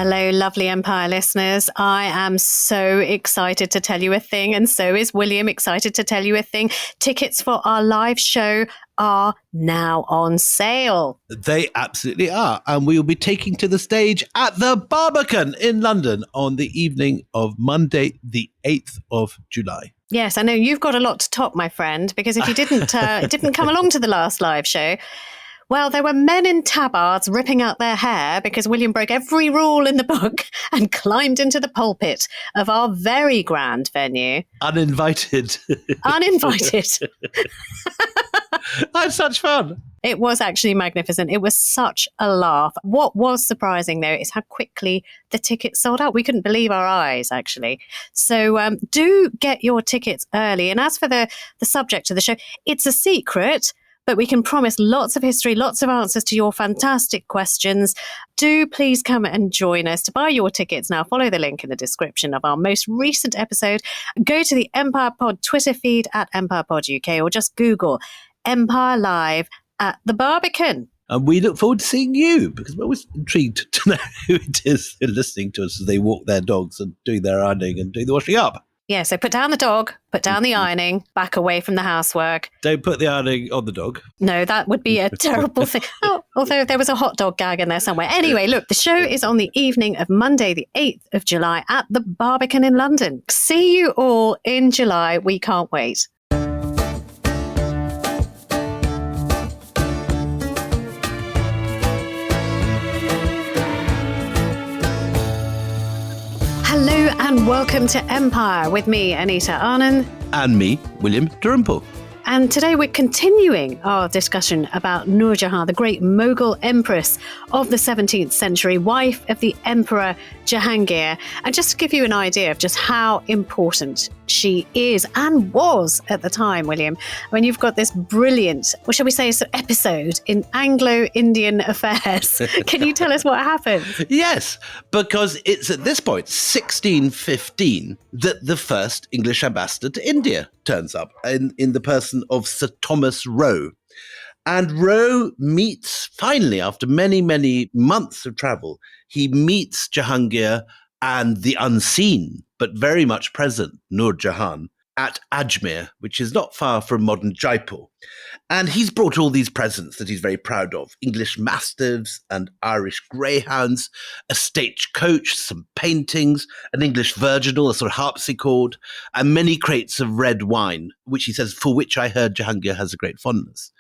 Hello, lovely Empire listeners. I am so excited to tell you a thing, and so is William excited to tell you a thing. Tickets for our live show are now on sale. They absolutely are. And we will be taking to the stage at the Barbican in London on the evening of Monday, the 8th of July. Yes, I know you've got a lot to top, my friend, because if you didn't come along to the last live show, well, there were men in tabards ripping out their hair because William broke every rule in the book and climbed into the pulpit of our very grand venue. Uninvited. Uninvited. I had such fun. It was actually magnificent. It was such a laugh. What was surprising, though, is how quickly the tickets sold out. We couldn't believe our eyes, actually. So do get your tickets early. And as for the subject of the show, it's a secret, but we can promise lots of history, lots of answers to your fantastic questions. Do please come and join us. To buy your tickets now, follow the link in the description of our most recent episode. Go to the Empire Pod Twitter feed at Empire Pod UK, or just Google Empire Live at the Barbican. And we look forward to seeing you, because we're always intrigued to know who it is listening to us as they walk their dogs and doing their ironing and doing the washing up. Yeah, so put down the dog, put down the ironing, back away from the housework. Don't put the ironing on the dog. No, that would be a terrible thing. Oh, although there was a hot dog gag in there somewhere. Anyway, look, the show is on the evening of Monday, the 8th of July at the Barbican in London. See you all in July. We can't wait. Hello and welcome to Empire with me, Anita Anand. And me, William Dalrymple. And today we're continuing our discussion about Nur Jahan, the great Mughal empress of the 17th century, wife of the Emperor Jahangir. And just to give you an idea of just how important she is and was at the time, William, when you've got this brilliant, what shall we say, episode in Anglo-Indian affairs. Can you tell us what happened? Yes, because it's at this point, 1615, that the first English ambassador to India turns up in the person of Sir Thomas Roe. And Roe meets, finally, after many, many months of travel, he meets Jahangir and the unseen, but very much present, Nur Jahan, at Ajmer, which is not far from modern Jaipur. And he's brought all these presents that he's very proud of: English mastiffs and Irish greyhounds, a stagecoach, some paintings, an English virginal, a sort of harpsichord, and many crates of red wine, which he says, for which I heard Jahangir has a great fondness.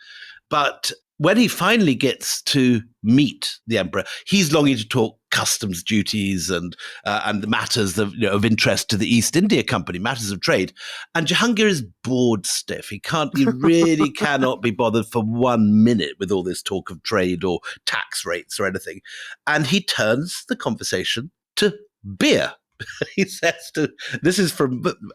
But when he finally gets to meet the emperor, he's longing to talk customs duties and the matters of interest to the East India Company, matters of trade. And Jahangir is bored stiff. He really cannot be bothered for 1 minute with all this talk of trade or tax rates or anything. And he turns the conversation to beer. He says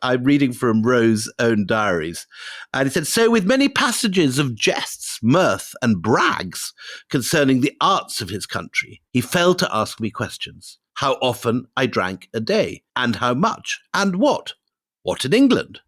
I'm reading from Roe's own diaries. And he said, so with many passages of jests, mirth, and brags concerning the arts of his country, he fell to ask me questions. How often I drank a day, and how much, and what? What in England?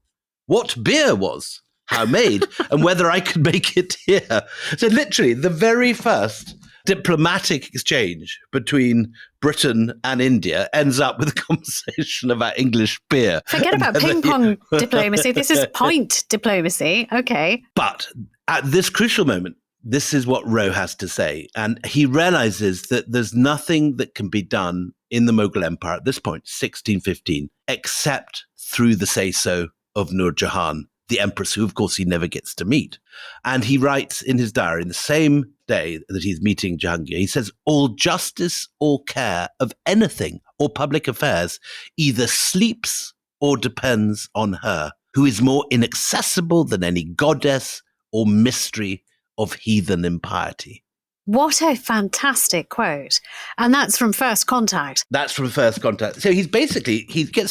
What beer was? How made, and whether I could make it here. So literally, the very first diplomatic exchange between Britain and India ends up with a conversation about English beer. Forget about ping pong diplomacy. This is point diplomacy. Okay. But at this crucial moment, this is what Roe has to say. And he realizes that there's nothing that can be done in the Mughal Empire at this point, 1615, except through the say-so of Nur Jahan, the empress, who, of course, he never gets to meet. And he writes in his diary, in the same day that he's meeting Jahangir, he says, all justice or care of anything or public affairs either sleeps or depends on her, who is more inaccessible than any goddess or mystery of heathen impiety. What a fantastic quote. And that's from First Contact. That's from First Contact. So he gets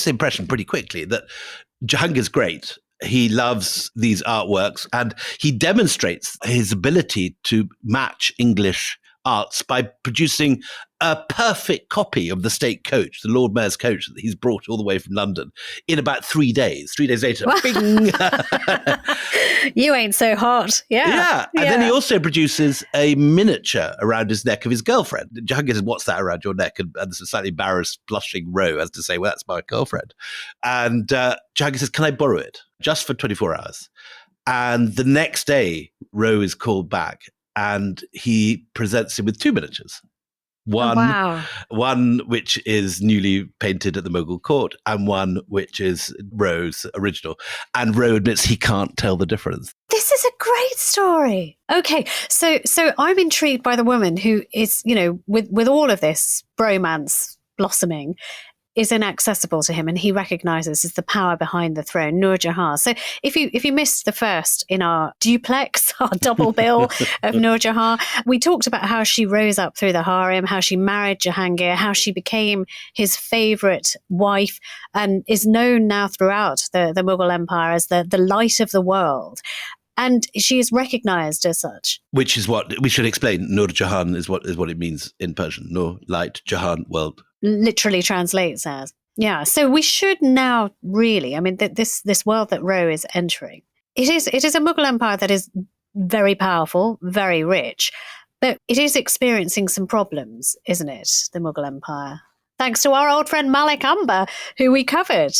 the impression pretty quickly that Jahangir's great. He loves these artworks, and he demonstrates his ability to match English arts by producing a perfect copy of the state coach, the Lord Mayor's coach that he's brought all the way from London in about 3 days. 3 days later, bing! You ain't so hot. Yeah. And then he also produces a miniature around his neck of his girlfriend. Jahangir says, "What's that around your neck?" And there's a slightly embarrassed, blushing Roe as to say, "Well, that's my girlfriend." And Jahangir says, "Can I borrow it? Just for 24 hours. And the next day, Roe is called back and he presents him with 2 miniatures. One which is newly painted at the Mughal court and one which is Roe's original. And Roe admits he can't tell the difference. This is a great story. Okay, so I'm intrigued by the woman who is, with all of this bromance blossoming, is inaccessible to him, and he recognizes as the power behind the throne, Nur Jahan. So if you missed the first in our duplex, our double bill of Nur Jahan, we talked about how she rose up through the harem, how she married Jahangir, how she became his favorite wife, and is known now throughout the Mughal Empire as the light of the world. And she is recognized as such. Which is what we should explain. Nur Jahan is what it means in Persian. Nur, light, Jahan, world. Literally translates as. Yeah. So we should now really, this world that Roe is entering, it is a Mughal empire that is very powerful, very rich, but it is experiencing some problems, isn't it? The Mughal empire. Thanks to our old friend Malik Umber, who we covered.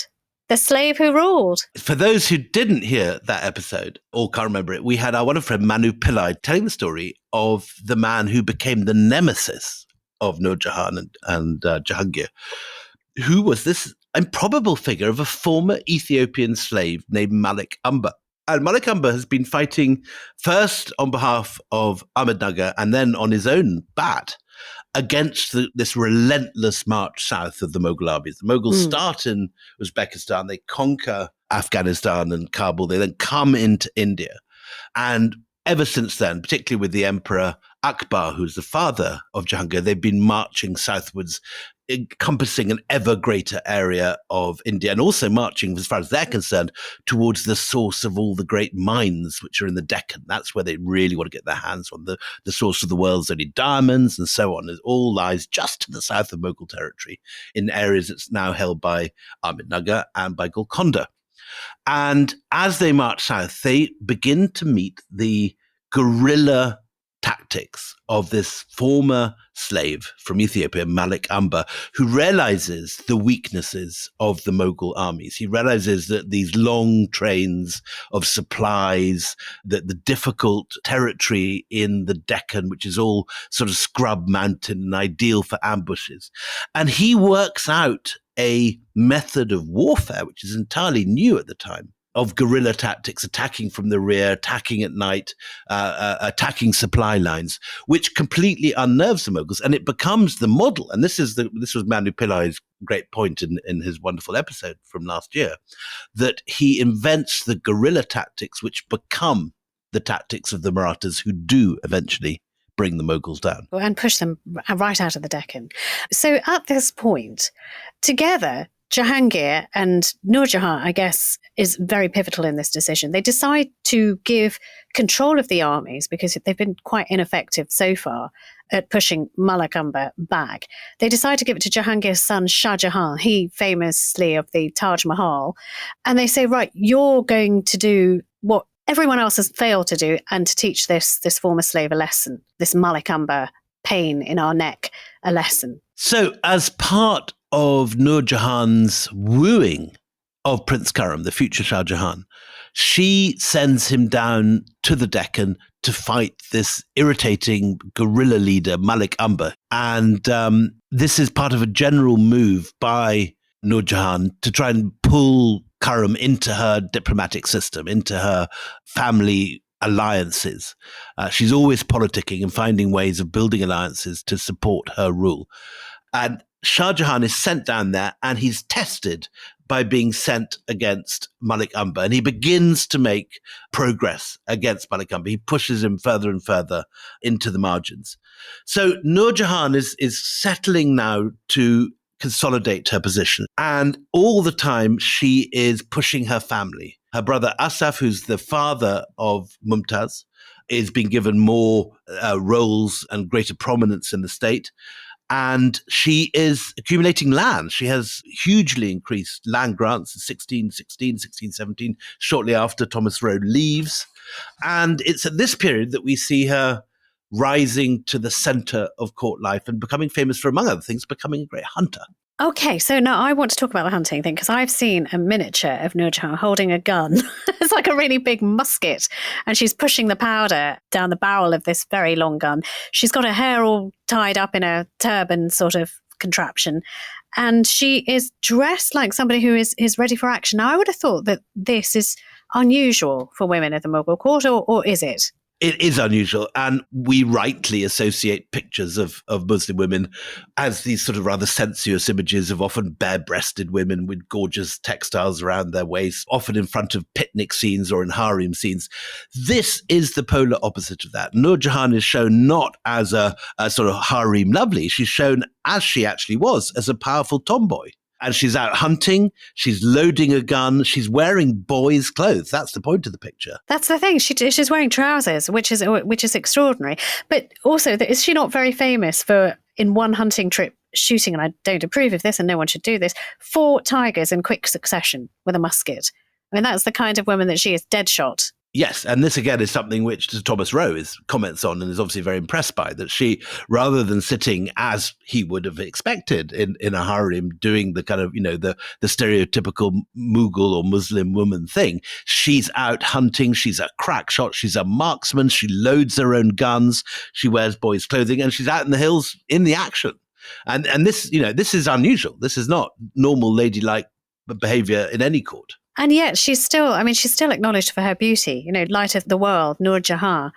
The slave who ruled. For those who didn't hear that episode or can't remember it, we had our wonderful friend Manu Pillai telling the story of the man who became the nemesis of Nur Jahan and Jahangir, who was this improbable figure of a former Ethiopian slave named Malik Umber. And Malik Umber has been fighting first on behalf of Ahmednagar and then on his own bat against this relentless march south of the Mughal armies. The Mughals start in Uzbekistan, they conquer Afghanistan and Kabul, they then come into India. And ever since then, particularly with the Emperor Akbar, who's the father of Jahangir, they've been marching southwards, encompassing an ever greater area of India, and also marching, as far as they're concerned, towards the source of all the great mines which are in the Deccan. That's where they really want to get their hands on the source of the world's only diamonds and so on. It all lies just to the south of Mughal territory in areas that's now held by Ahmednagar and by Golconda. And as they march south, they begin to meet the guerrilla tactics of this former slave from Ethiopia, Malik Umber, who realizes the weaknesses of the Mughal armies. He realizes that these long trains of supplies, that the difficult territory in the Deccan, which is all sort of scrub mountain and ideal for ambushes. And he works out a method of warfare, which is entirely new at the time, of guerrilla tactics, attacking from the rear, attacking at night, attacking supply lines, which completely unnerves the Mughals, and it becomes the model. And this was Manu Pillai's great point in his wonderful episode from last year, that he invents the guerrilla tactics, which become the tactics of the Marathas, who do eventually bring the Mughals down. And push them right out of the Deccan. So at this point, together, Jahangir and Nur Jahan, I guess, is very pivotal in this decision. They decide to give control of the armies, because they've been quite ineffective so far at pushing Malik Umber back. They decide to give it to Jahangir's son, Shah Jahan, he famously of the Taj Mahal. And they say, right, you're going to do what everyone else has failed to do, and to teach this former slave a lesson, this Malik Umber pain in our neck a lesson. So as part of Nur Jahan's wooing of Prince Callum, the future Shah Jahan, she sends him down to the Deccan to fight this irritating guerrilla leader, Malik Umber. And this is part of a general move by Nur Jahan to try and pull Callum into her diplomatic system, into her family alliances. She's always politicking and finding ways of building alliances to support her rule. And Shah Jahan is sent down there, and he's tested by being sent against Malik Umber, and he begins to make progress against Malik Umber. He pushes him further and further into the margins. So Nur Jahan is settling now to consolidate her position, and all the time she is pushing her family. Her brother Asaf, who's the father of Mumtaz, is being given more roles and greater prominence in the state. And she is accumulating land. She has hugely increased land grants in 1616, 1617, shortly after Thomas Roe leaves. And it's at this period that we see her rising to the center of court life and becoming famous for, among other things, becoming a great hunter. Okay, so now I want to talk about the hunting thing because I've seen a miniature of Nur Jahan holding a gun. It's like a really big musket, and she's pushing the powder down the barrel of this very long gun. She's got her hair all tied up in a turban sort of contraption, and she is dressed like somebody who is ready for action. Now, I would have thought that this is unusual for women at the Mughal court, or is it? It is unusual, and we rightly associate pictures of Muslim women as these sort of rather sensuous images of often bare-breasted women with gorgeous textiles around their waist, often in front of picnic scenes or in harem scenes. This is the polar opposite of that. Nur Jahan is shown not as a sort of harem lovely. She's shown as she actually was, as a powerful tomboy. And she's out hunting, she's loading a gun, she's wearing boys' clothes. That's the point of the picture. That's the thing. She's wearing trousers, which is extraordinary. But also, is she not very famous for, in one hunting trip, shooting, and I don't approve of this and no one should do this, 4 tigers in quick succession with a musket? I mean, that's the kind of woman that she is, dead shot. Yes, and this again is something which Thomas Roe comments on and is obviously very impressed by, that she, rather than sitting as he would have expected in a harem doing the kind of, the stereotypical Mughal or Muslim woman thing, she's out hunting, she's a crack shot, she's a marksman, she loads her own guns, she wears boys' clothing, and she's out in the hills in the action. And this, this is unusual. This is not normal ladylike behavior in any court. And yet she's still acknowledged for her beauty, light of the world, Nur Jahan.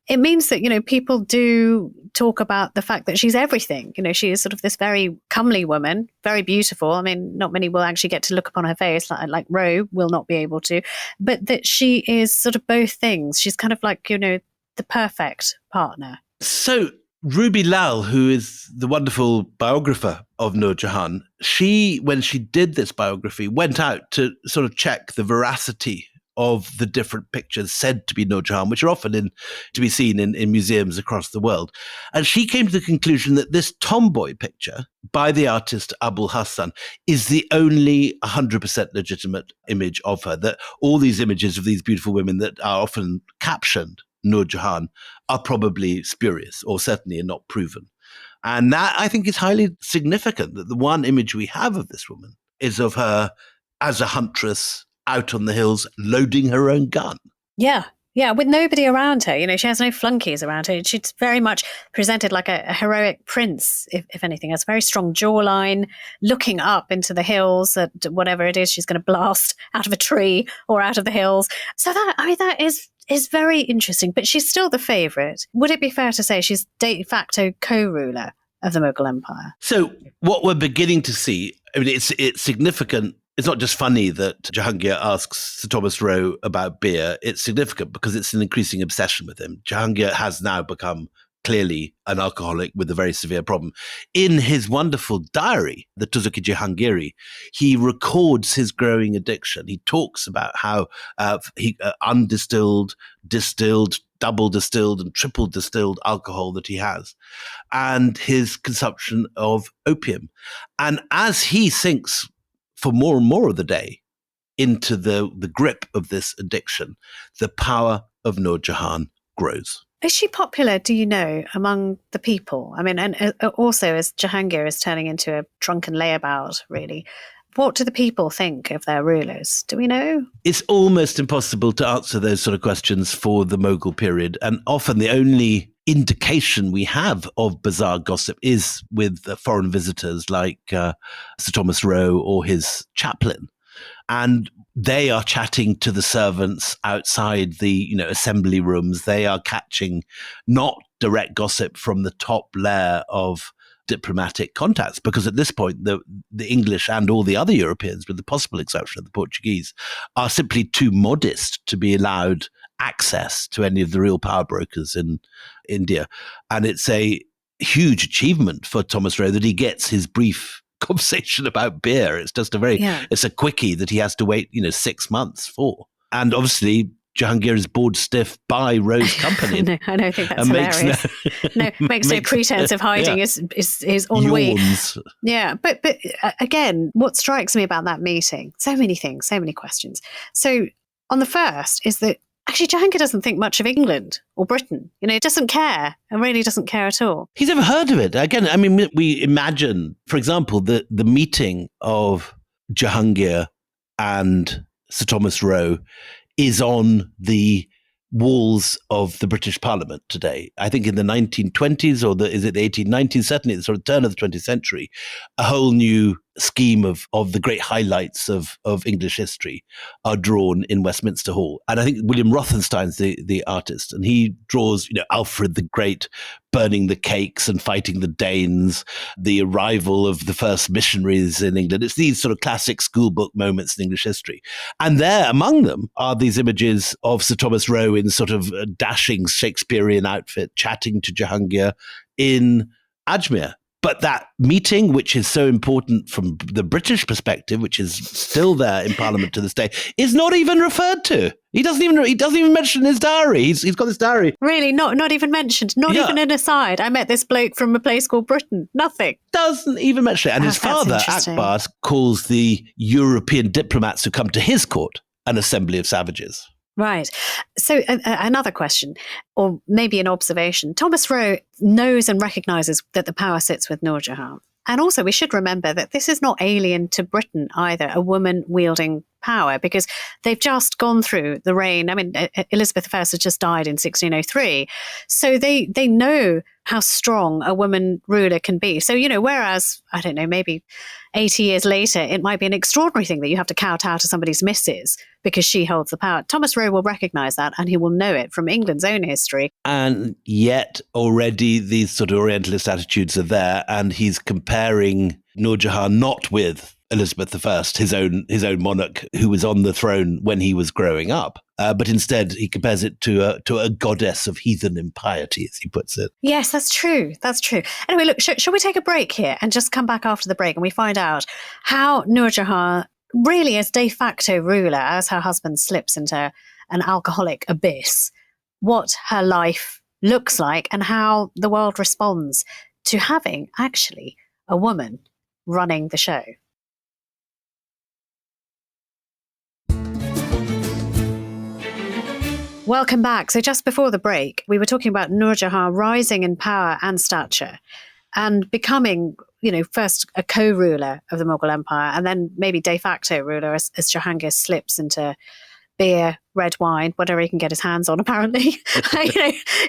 It means that, people do talk about the fact that she's everything. She is sort of this very comely woman, very beautiful. I mean, not many will actually get to look upon her face, like Roe will not be able to, but that she is sort of both things. She's kind of like, the perfect partner. So Ruby Lal, who is the wonderful biographer of Nur Jahan, she, when she did this biography, went out to sort of check the veracity of the different pictures said to be Nur Jahan, which are often to be seen in museums across the world. And she came to the conclusion that this tomboy picture by the artist Abul Hassan is the only 100% legitimate image of her, that all these images of these beautiful women that are often captioned Nur Jahan are probably spurious, or certainly are not proven. And that, I think, is highly significant, that the one image we have of this woman is of her as a huntress out on the hills loading her own gun. Yeah, with nobody around her. She has no flunkies around her. She's very much presented like a heroic prince, if anything. Has a very strong jawline, looking up into the hills at whatever it is she's going to blast out of a tree or out of the hills. So that is very interesting, but she's still the favourite. Would it be fair to say she's de facto co-ruler of the Mughal Empire? So what we're beginning to see, I mean, it's significant. It's not just funny that Jahangir asks Sir Thomas Roe about beer. It's significant because it's an increasing obsession with him. Jahangir has now become clearly an alcoholic with a very severe problem. In his wonderful diary, the Tuzuk-i-Jahangiri, he records his growing addiction. He talks about how he undistilled, distilled, double distilled and triple distilled alcohol that he has, and his consumption of opium. And as he sinks for more and more of the day into the grip of this addiction, the power of Nur Jahan grows. Is she popular, do you know, among the people? I mean, and also as Jahangir is turning into a drunken layabout, really, what do the people think of their rulers? Do we know? It's almost impossible to answer those sort of questions for the Mughal period. And often the only indication we have of bizarre gossip is with foreign visitors like Sir Thomas Roe or his chaplain. And they are chatting to the servants outside the assembly rooms. They are catching not direct gossip from the top layer of diplomatic contacts, because at this point the English and all the other Europeans, with the possible exception of the Portuguese, are simply too modest to be allowed access to any of the real power brokers in India. And it's a huge achievement for Thomas Roe that he gets his brief conversation about beer. It's just it's a quickie that he has to wait 6 months for. And obviously Jahangir is bored stiff by Rose's company. No, I don't think that's hilarious. Makes no pretense of hiding his ennui. Yawns. Yeah, but again, what strikes me about that meeting, so many things, so many questions. So on the first is that actually Jahangir doesn't think much of England or Britain. He doesn't care, and really doesn't care at all. He's never heard of it. Again, I mean, we imagine, for example, the meeting of Jahangir and Sir Thomas Roe is on the walls of the British Parliament today. I think in the 1920s, or is it the 1890s, certainly the sort of turn of the 20th century, a whole new scheme of the great highlights of English history are drawn in Westminster Hall. And I think William Rothenstein's the artist, and he draws, Alfred the Great burning the cakes and fighting the Danes, the arrival of the first missionaries in England. It's these sort of classic schoolbook moments in English history. And there, among them, are these images of Sir Thomas Roe in sort of a dashing Shakespearean outfit, chatting to Jahangir in Ajmer. But that meeting, which is so important from the British perspective, which is still there in Parliament to this day, is not even referred to. He doesn't even mention his diary. He's got this diary. Really, not even mentioned. Not even an aside. I met this bloke from a place called Britain. Nothing. Doesn't even mention it. And his father, Akbar, calls the European diplomats who come to his court an assembly of savages. Right. So another question, or maybe an observation. Thomas Roe knows and recognises that the power sits with Nur Jahan. And also we should remember that this is not alien to Britain either, a woman wielding power, because they've just gone through the reign. I mean, Elizabeth I has just died in 1603. So they know how strong a woman ruler can be. So, whereas, I don't know, maybe 80 years later, it might be an extraordinary thing that you have to kowtow to somebody's missus because she holds the power. Thomas Roe will recognise that, and he will know it from England's own history. And yet already these sort of Orientalist attitudes are there, and he's comparing Nur Jahan not with Elizabeth I, his own monarch who was on the throne when he was growing up, but instead he compares it to a goddess of heathen impiety, as he puts it. Yes, that's true. That's true. Anyway, look, shall we take a break here and just come back after the break and we find out how Nur Jahan really as de facto ruler, as her husband slips into an alcoholic abyss, what her life looks like and how the world responds to having actually a woman running the show. Welcome back. So just before the break, we were talking about Nur Jahan rising in power and stature and becoming, first a co-ruler of the Mughal Empire and then maybe de facto ruler as Jahangir slips into beer, red wine, whatever he can get his hands on, apparently.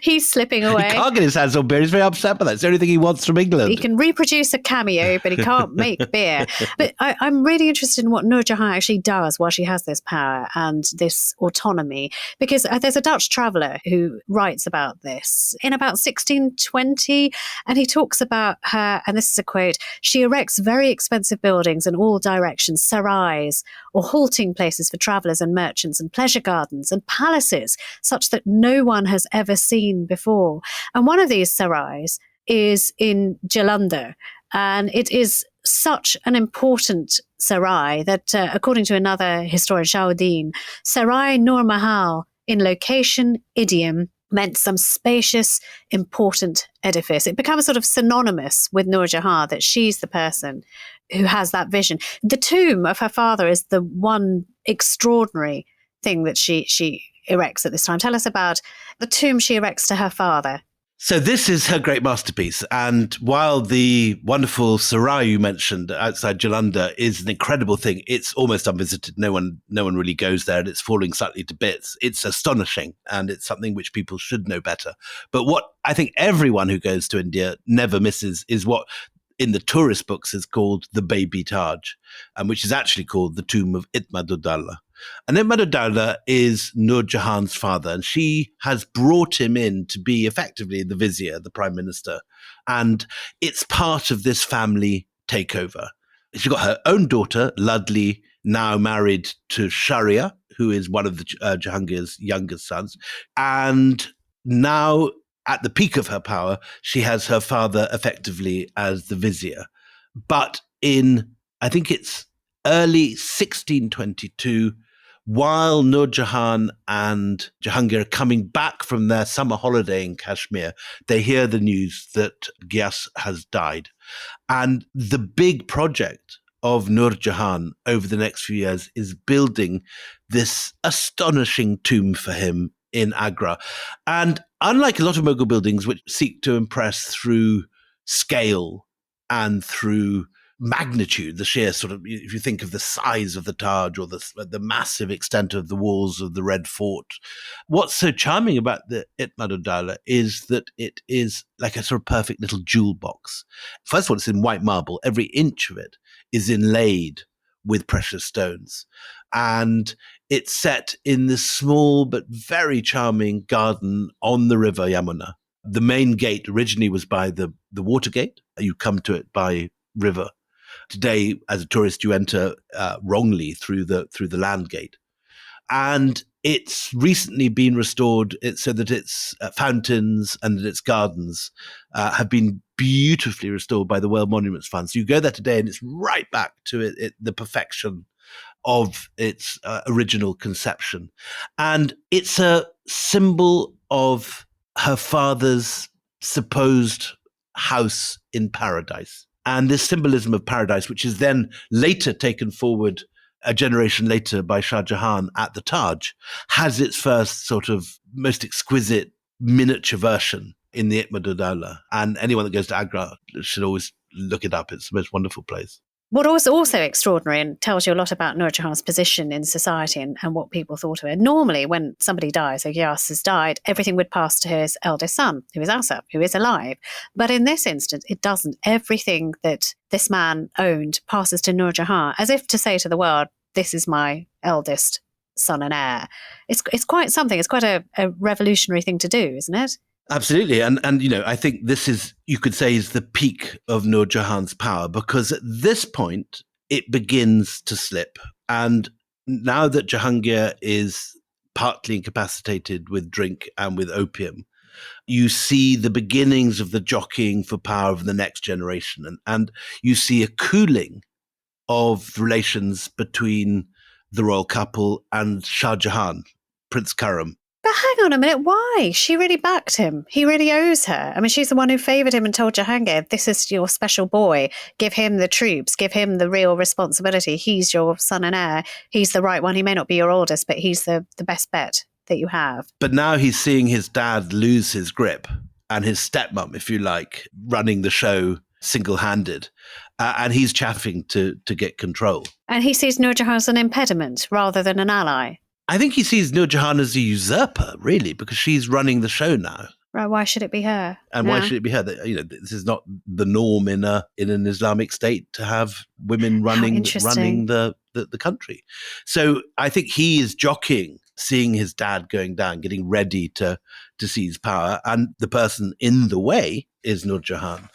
He's slipping away. He can't get his hands on beer. He's very upset by that. It's the only thing he wants from England. He can reproduce a cameo, but he can't make beer. But I'm really interested in what Nur Jahan actually does while she has this power and this autonomy, because there's a Dutch traveller who writes about this in about 1620, and he talks about her, and this is a quote, "She erects very expensive buildings in all directions, sarais, or halting places for travellers and merchants, and pleasure gardens and palaces, such that no one has ever seen before." And one of these sarais is in Jalandhar, and it is such an important sarai that, according to another historian, Shauddin, Sarai Nur Mahal in location, idiom, meant some spacious, important edifice. It becomes sort of synonymous with Nur Jahan, that she's the person who has that vision. The tomb of her father is the one extraordinary thing that she erects at this time. Tell us about the tomb she erects to her father. So this is her great masterpiece. And while the wonderful Sarai you mentioned outside Jalandhar is an incredible thing, it's almost unvisited. No one really goes there, and it's falling slightly to bits. It's astonishing, and it's something which people should know better. But what I think everyone who goes to India never misses is what in the tourist books is called the Baby Taj, which is actually called the tomb of Itmaduddaulah. And Itmaduddaulah is Nur Jahan's father, and she has brought him in to be effectively the vizier, the prime minister. And it's part of this family takeover. She's got her own daughter, Ludley, now married to Sharia, who is one of the Jahangir's youngest sons. And now, at the peak of her power, she has her father effectively as the vizier. But in, I think it's early 1622, while Nur Jahan and Jahangir are coming back from their summer holiday in Kashmir, they hear the news that Ghiyas has died. And the big project of Nur Jahan over the next few years is building this astonishing tomb for him in Agra. And unlike a lot of Mughal buildings which seek to impress through scale and through magnitude, the sheer sort of, if you think of the size of the Taj or the massive extent of the walls of the Red Fort, what's so charming about the Itmad-ud-Dawla is that it is like a sort of perfect little jewel box. First of all, it's in white marble. Every inch of it is inlaid with precious stones. And it's set in this small but very charming garden on the river Yamuna. The main gate originally was by the water gate. You come to it by river. Today, as a tourist, you enter wrongly through the land gate. And it's recently been restored so that its fountains and that its gardens have been beautifully restored by the World Monuments Fund. So you go there today and it's right back to the perfection of its original conception. And it's a symbol of her father's supposed house in paradise. And this symbolism of paradise, which is then later taken forward a generation later by Shah Jahan at the Taj, has its first sort of most exquisite miniature version in the Itmad-ud-Dawla. And anyone that goes to Agra should always look it up. It's the most wonderful place. What was also extraordinary and tells you a lot about Nur Jahan's position in society and what people thought of her. Normally, when somebody dies, or Ghiyas has died, everything would pass to his eldest son, who is Asaf, who is alive. But in this instance, it doesn't. Everything that this man owned passes to Nur Jahan, as if to say to the world, this is my eldest son and heir. It's quite something. It's quite a revolutionary thing to do, isn't it? Absolutely. And I think this is, you could say, is the peak of Nur Jahan's power, because at this point, it begins to slip. And now that Jahangir is partly incapacitated with drink and with opium, you see the beginnings of the jockeying for power of the next generation. And you see a cooling of relations between the royal couple and Shah Jahan, Prince Callum. But hang on a minute, why? She really backed him. He really owes her. I mean, she's the one who favoured him and told Jahangir, this is your special boy. Give him the troops. Give him the real responsibility. He's your son and heir. He's the right one. He may not be your oldest, but he's the best bet that you have. But now he's seeing his dad lose his grip and his stepmom, if you like, running the show single-handed. And he's chaffing to get control. And he sees Nur Jahan as an impediment rather than an ally. I think he sees Nur Jahan as a usurper, really, because she's running the show now. Right? Why should it be her? And why should it be her? This is not the norm in an Islamic state to have women running the country. So I think he is jockeying, seeing his dad going down, getting ready to seize power, and the person in the way is Nur Jahan.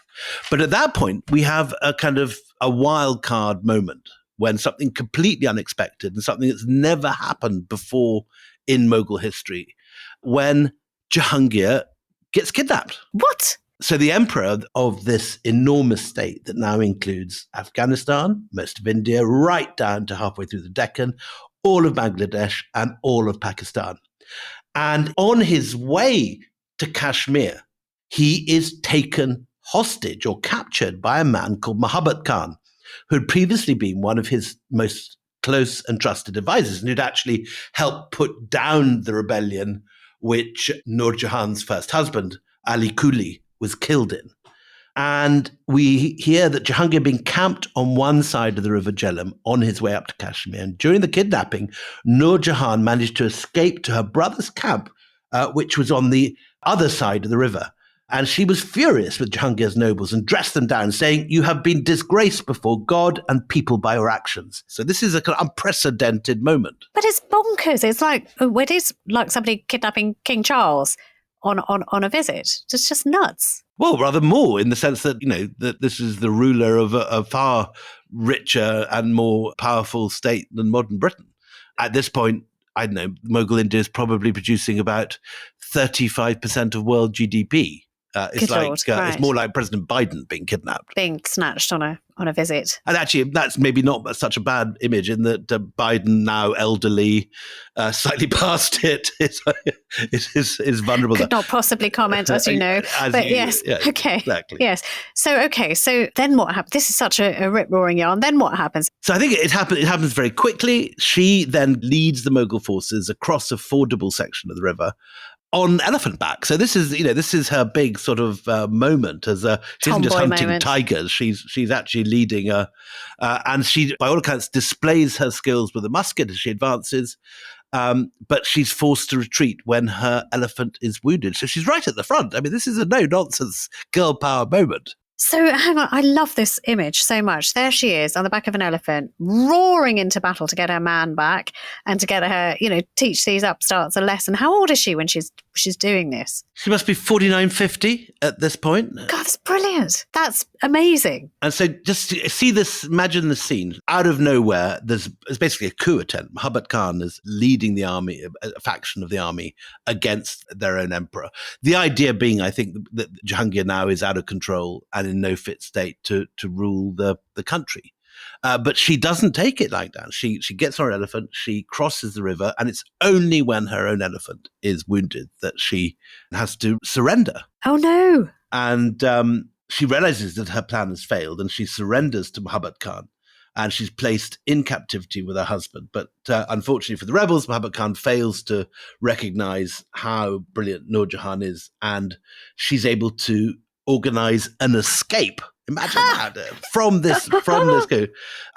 But at that point, we have a kind of a wild card moment when something completely unexpected and something that's never happened before in Mughal history, when Jahangir gets kidnapped. What? So the emperor of this enormous state that now includes Afghanistan, most of India, right down to halfway through the Deccan, all of Bangladesh and all of Pakistan. And on his way to Kashmir, he is taken hostage or captured by a man called Muhammad Khan, who had previously been one of his most close and trusted advisors and who'd actually helped put down the rebellion which Nur Jahan's first husband, Ali Quli, was killed in. And we hear that Jahangir being camped on one side of the River Jhelum on his way up to Kashmir. And during the kidnapping, Nur Jahan managed to escape to her brother's camp, which was on the other side of the river. And she was furious with Jahangir's nobles and dressed them down, saying, "You have been disgraced before God and people by your actions." So this is an unprecedented moment. But it's bonkers. It's like, it is like somebody kidnapping King Charles on a visit. It's just nuts. Well, rather more in the sense that, that this is the ruler of a far richer and more powerful state than modern Britain. At this point, I don't know, Mughal India is probably producing about 35% of world GDP. It's Good like Lord, it's right. more like President Biden being kidnapped. Being snatched on a visit. And actually, that's maybe not such a bad image in that Biden, now elderly, slightly past it, is vulnerable. Could not possibly comment, as you know. Yes, okay. Exactly. Yes. So then what happens? This is such a rip-roaring yarn. Then what happens? So I think it happens very quickly. She then leads the Mughal forces across a fordable section of the river on elephant back. So this is her big sort of moment as she isn't just hunting tigers. She's actually leading and she, by all accounts, displays her skills with a musket as she advances. But she's forced to retreat when her elephant is wounded. So she's right at the front. I mean, this is a no-nonsense girl power moment. So hang on, I love this image so much. There she is on the back of an elephant, roaring into battle to get her man back and to get her, teach these upstarts a lesson. How old is she when she's doing this? She must be 49, 50 at this point. God, that's brilliant. That's amazing. And so just see this, imagine the scene. Out of nowhere, there's basically a coup attempt. Muhammad Khan is leading the army, a faction of the army, against their own emperor. The idea being, I think, that Jahangir now is out of control and in no fit state to rule the country. But she doesn't take it like that. She gets on her elephant, she crosses the river, and it's only when her own elephant is wounded that she has to surrender. Oh, no. And she realizes that her plan has failed, and she surrenders to Muhammad Khan. And she's placed in captivity with her husband. But unfortunately for the rebels, Muhammad Khan fails to recognize how brilliant Nur Jahan is, and she's able to organize an escape. Imagine that from this coup,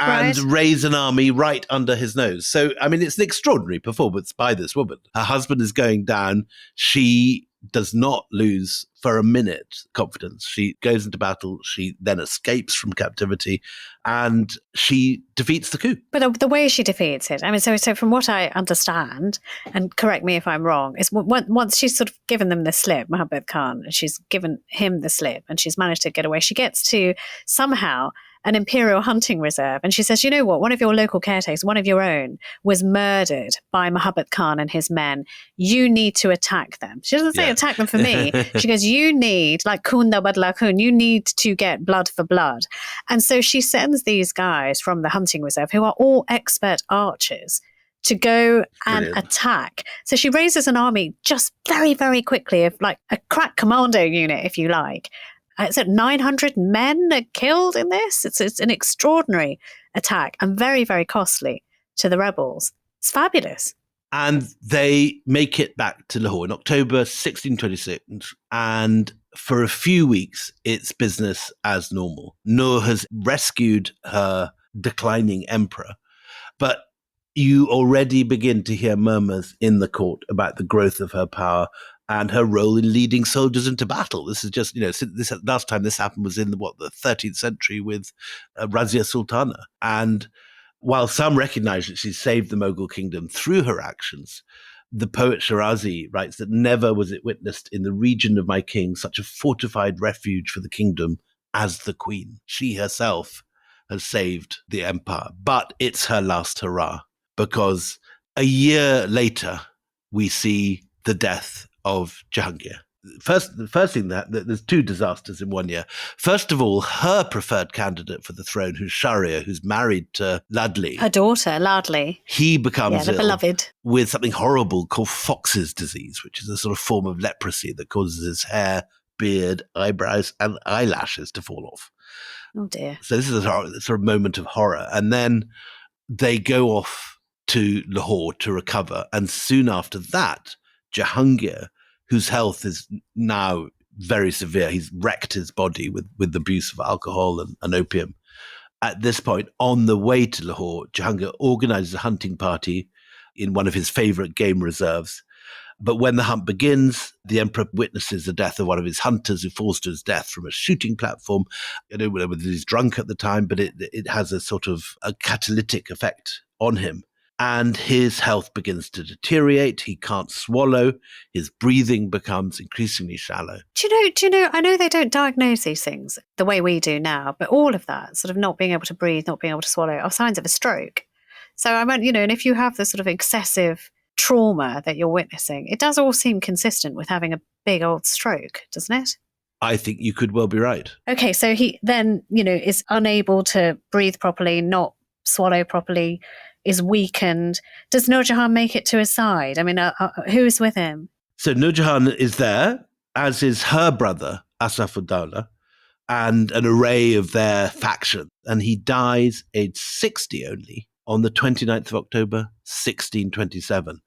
and raise an army right under his nose. So, I mean, it's an extraordinary performance by this woman. Her husband is going down. She does not lose for a minute confidence. She goes into battle. She then escapes from captivity, and she defeats the coup. But the way she defeats it, I mean, so from what I understand, and correct me if I'm wrong, is once she's sort of given them the slip, Muhammad Khan, she's given him the slip, and she's managed to get away. She gets to somehow an imperial hunting reserve, and she says, you know what, one of your local caretakers, one of your own, was murdered by Muhammad Khan and his men. You need to attack them. She doesn't say attack them for me. She goes, you need, like khun badla khun, you need to get blood for blood. And so she sends these guys from the hunting reserve, who are all expert archers, to go and attack. So she raises an army just very, very quickly, of like a crack commando unit, if you like. It's 900 men are killed in this. It's an extraordinary attack and very, very costly to the rebels. It's fabulous. And they make it back to Lahore in October 1626. And for a few weeks, it's business as normal. Nur has rescued her declining emperor. But you already begin to hear murmurs in the court about the growth of her power and her role in leading soldiers into battle. This is just, this last time this happened was in the 13th century with Razia Sultana. And while some recognize that she saved the Mughal kingdom through her actions, the poet Shirazi writes that never was it witnessed in the region of my king such a fortified refuge for the kingdom as the queen. She herself has saved the empire, but it's her last hurrah, because a year later, we see the death of Jahangir. The first thing that there's two disasters in 1 year. First of all, her preferred candidate for the throne, who's Shahryar, who's married to Ladli. Her daughter, Ladli. He becomes ill beloved, with something horrible called Fox's disease, which is a sort of form of leprosy that causes his hair, beard, eyebrows, and eyelashes to fall off. Oh dear. So this is a sort of moment of horror. And then they go off to Lahore to recover. And soon after that, Jahangir, whose health is now very severe, he's wrecked his body with the abuse of alcohol and opium. At this point, on the way to Lahore, Jahangir organizes a hunting party in one of his favorite game reserves. But when the hunt begins, the emperor witnesses the death of one of his hunters, who falls to his death from a shooting platform. I don't know whether he's drunk at the time, but it has a sort of a catalytic effect on him. And his health begins to deteriorate. He can't swallow. His breathing becomes increasingly shallow. Do you know, I know they don't diagnose these things the way we do now, but all of that, sort of not being able to breathe, not being able to swallow, are signs of a stroke. So I meant, and if you have the sort of excessive trauma that you're witnessing, it does all seem consistent with having a big old stroke, doesn't it? I think you could well be right. Okay, so he then, is unable to breathe properly, not swallow properly, is weakened. Does Nur Jahan make it to his side? I mean, who is with him? So Nur Jahan is there, as is her brother, Asaf ud-Dawla, and an array of their faction. And he dies aged 60 only on the 29th of October, 1627.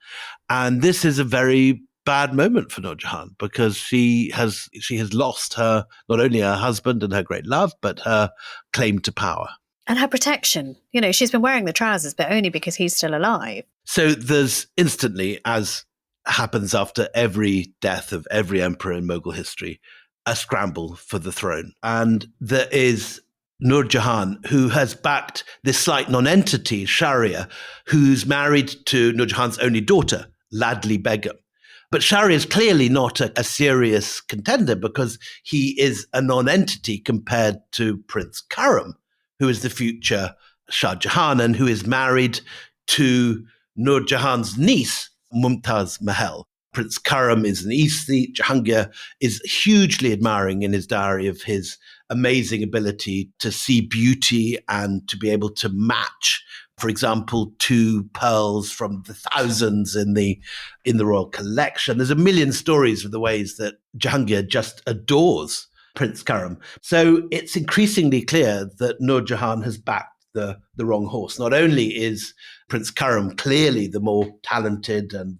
And this is a very bad moment for Nur Jahan because she has lost her, not only her husband and her great love, but her claim to power. And her protection. She's been wearing the trousers, but only because he's still alive. So there's instantly, as happens after every death of every emperor in Mughal history, a scramble for the throne. And there is Nur Jahan, who has backed this slight non-entity, Shahryar, who's married to Nur Jahan's only daughter, Ladli Begum. But Shahryar is clearly not a serious contender because he is a non-entity compared to Prince Callum, who is the future Shah Jahan and who is married to Nur Jahan's niece, Mumtaz Mahal. Prince Callum is an aesthete. Jahangir is hugely admiring in his diary of his amazing ability to see beauty and to be able to match, for example, two pearls from the thousands in the royal collection. There's a million stories of the ways that Jahangir just adores Prince Callum. So it's increasingly clear that Nur Jahan has backed the wrong horse. Not only is Prince Callum clearly the more talented and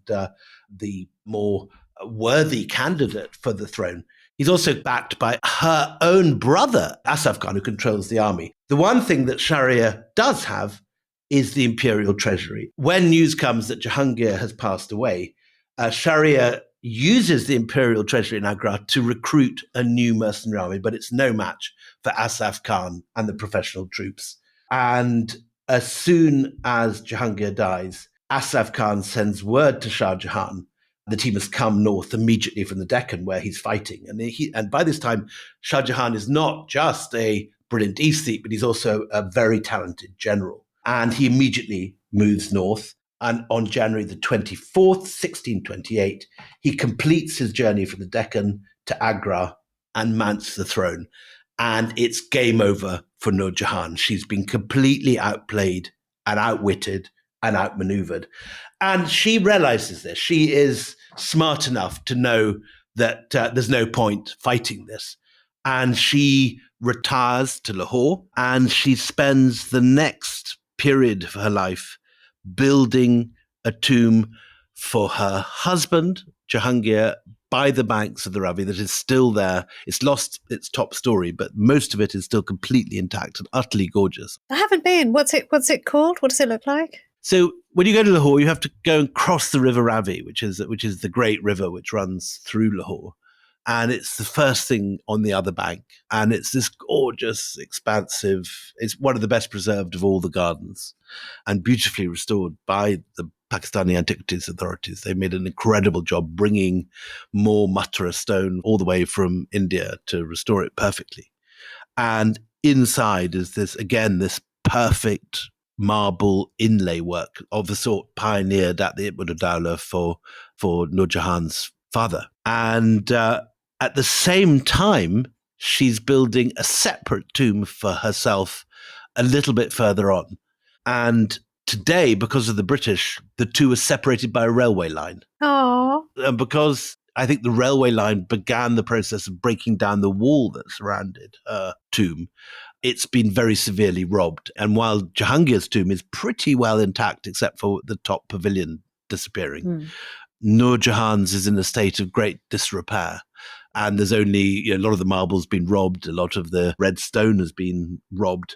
the more worthy candidate for the throne, he's also backed by her own brother, Asaf Khan, who controls the army. The one thing that Shahryar does have is the imperial treasury. When news comes that Jahangir has passed away, Shahryar uses the imperial treasury in Agra to recruit a new mercenary army, but it's no match for Asaf Khan and the professional troops. And as soon as Jahangir dies, Asaf Khan sends word to Shah Jahan that he must come north immediately from the Deccan where he's fighting. And by this time, Shah Jahan is not just a brilliant aesthete, but he's also a very talented general. And he immediately moves north. And on January the 24th, 1628, he completes his journey from the Deccan to Agra and mounts the throne. And it's game over for Nur Jahan. She's been completely outplayed and outwitted and outmaneuvered. And she realizes this. She is smart enough to know that there's no point fighting this. And she retires to Lahore and she spends the next period of her life building a tomb for her husband, Jahangir, by the banks of the Ravi that is still there. It's lost its top story, but most of it is still completely intact and utterly gorgeous. I haven't been. What's it called? What does it look like? So when you go to Lahore, you have to go and cross the river Ravi, which is the great river which runs through Lahore. And it's the first thing on the other bank. And it's this gorgeous, expansive, it's one of the best preserved of all the gardens and beautifully restored by the Pakistani Antiquities Authorities. They made an incredible job bringing more Mathura stone all the way from India to restore it perfectly. And inside is this perfect marble inlay work of the sort pioneered at the Ibn Dawla for Nur Jahan's father. And at the same time, she's building a separate tomb for herself a little bit further on. And today, because of the British, the two are separated by a railway line. Oh. And because I think the railway line began the process of breaking down the wall that surrounded her tomb, it's been very severely robbed. And while Jahangir's tomb is pretty well intact, except for the top pavilion disappearing, Nur Jahan's is in a state of great disrepair. And there's only a lot of the marble's been robbed, a lot of the red stone has been robbed,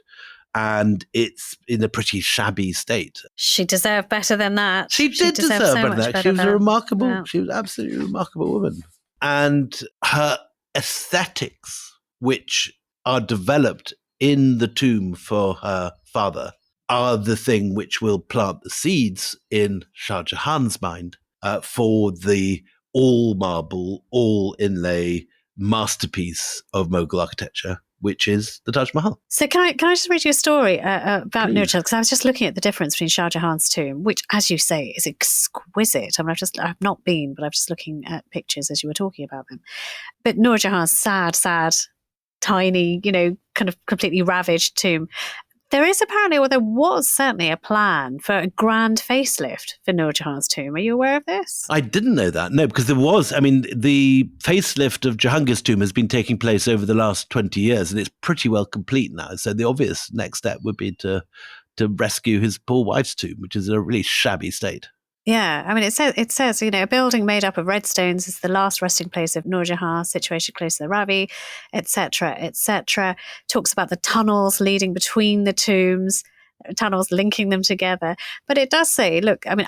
and it's in a pretty shabby state. She deserved better than that. She did deserve so better than that. She was a remarkable, yeah. She was absolutely a remarkable woman. And her aesthetics, which are developed in the tomb for her father, are the thing which will plant the seeds in Shah Jahan's mind for the all marble, all inlay masterpiece of Mughal architecture, which is the Taj Mahal. So can I just read you a story about Nur Please. Jahan? Because I was just looking at the difference between Shah Jahan's tomb, which, as you say, is exquisite. I mean, I've not been, but I'm just looking at pictures as you were talking about them. But Nur Jahan's sad, tiny, kind of completely ravaged tomb. There is apparently, or there was certainly a plan for a grand facelift for Nur Jahan's tomb. Are you aware of this? I didn't know that. No, because there was. I mean, the facelift of Jahangir's tomb has been taking place over the last 20 years, and it's pretty well complete now. So the obvious next step would be to rescue his poor wife's tomb, which is in a really shabby state. Yeah, I mean, it says, a building made up of red stones is the last resting place of Nur Jahan, situated close to the Ravi, etc., etc. Talks about the tunnels leading between the tombs, tunnels linking them together. But it does say, look, I mean,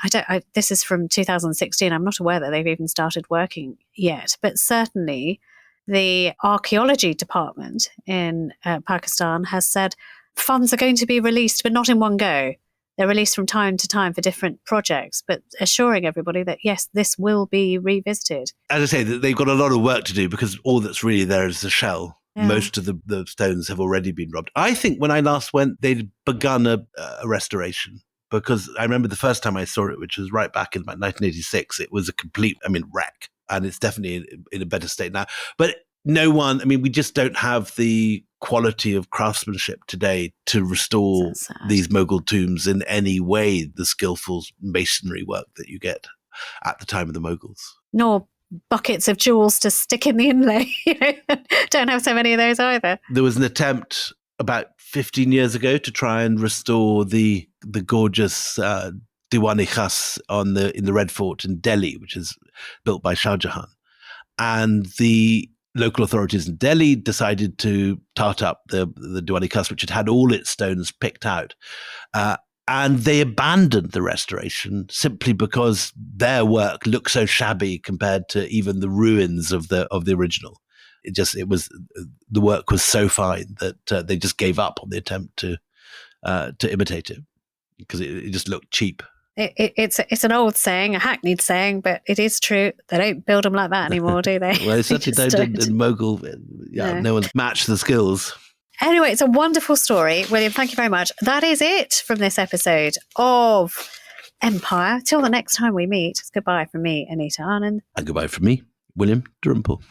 this is from 2016. I'm not aware that they've even started working yet, but certainly the archaeology department in Pakistan has said funds are going to be released, but not in one go. They're released from time to time for different projects, but assuring everybody that, yes, this will be revisited. As I say, they've got a lot of work to do because all that's really there is the shell. Yeah. Most of the stones have already been robbed. I think when I last went, they'd begun a restoration, because I remember the first time I saw it, which was right back in about 1986, it was a complete, wreck. And it's definitely in a better state now. But we just don't have the quality of craftsmanship today to restore these Mughal tombs in any way, the skillful masonry work that you get at the time of the Mughals. Nor buckets of jewels to stick in the inlay. Don't have so many of those either. There was an attempt about 15 years ago to try and restore the gorgeous Diwan-e-Khas in the Red Fort in Delhi, which is built by Shah Jahan. And the local authorities in Delhi decided to tart up the Diwan-e-Khas, which had all its stones picked out. And they abandoned the restoration simply because their work looked so shabby compared to even the ruins of the original. The work was so fine that they just gave up on the attempt to imitate it because it just looked cheap. It's an old saying, a hackneyed saying, but it is true. They don't build them like that anymore, do they? Well, they certainly don't in Mughal. Yeah, no one's matched the skills. Anyway, it's a wonderful story. William, thank you very much. That is it from this episode of Empire. Till the next time we meet, it's goodbye from me, Anita Anand. And goodbye from me, William Dalrymple.